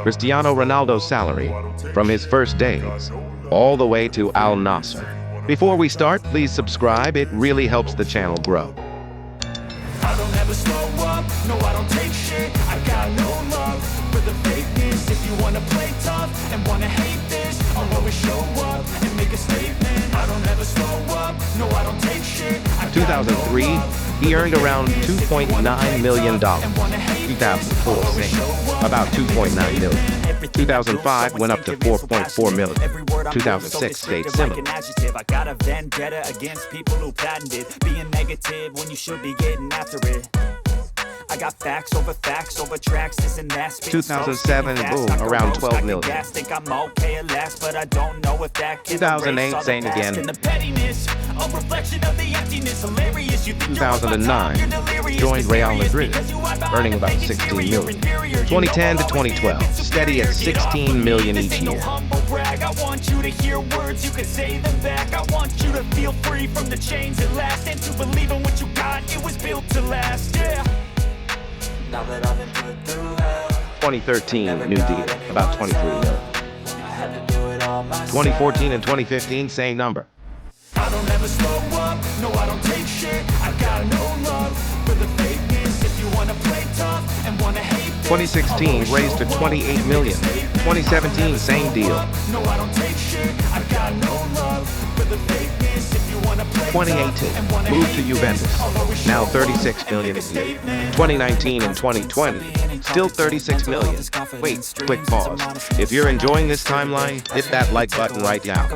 Cristiano Ronaldo's salary from his first days all the way to Al-Nassr. Before we start, please subscribe. It really helps the channel grow. I don't ever slow up, no I don't take shit. I got no love for the fakeness. If you wanna play tough and wanna hate this, I'll always show up and make a statement. I don't ever slow up, no I don't take shit. 2003, he earned around $2.9 million. 2004, about $2.9 million. 2005 went up to $4.4 million. 2006 stayed similar. I got a vendetta against people who patented being negative when you should be getting after it. I got facts over tracks, this and that. 2007, boom, around 12 million. Think I'm okay at last, but I don't know if that can 2008, same again. the pettiness, a reflection of the emptiness, hilarious. You think 2009, joined Real Madrid, earning about 16 million. 2010 to 2012, steady at 16 million each year. I want you to hear words, you can say them back. I want you to feel free from the chains at last, and to believe in what you got, it was built to last, yeah. Now that I've been put through hell. 2013, new deal, about 23 million. 2014 and 2015, same number. I don't ever slow up, no I don't take shit. I got no love for the fakeness. If you wanna play tough and wanna hate this, 2016 raised to 28 million. 2017, same deal. No I don't take shit. I got no love for the fakeness. If you wanna play 2018, moved to Juventus, now 36 million a year. 2019 and 2020, still 36 million. Wait, quick pause. If you're enjoying this timeline, hit that like button right now.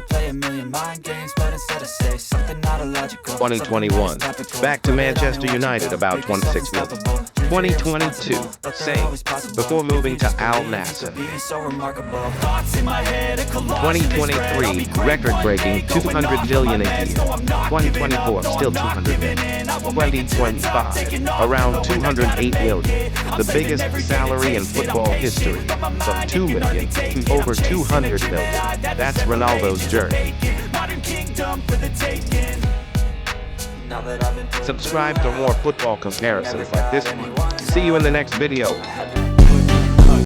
2021, back to Manchester United, about 26 million. 2022, same, before moving to Al-Nassr. 2023, record-breaking 200 million a year. 2024, still 200 million. 2025, around 208 million. The biggest salary in football history, from 2 million to over 200 million. That's Ronaldo's journey. Subscribe for more football comparisons like this one. See you in the next video.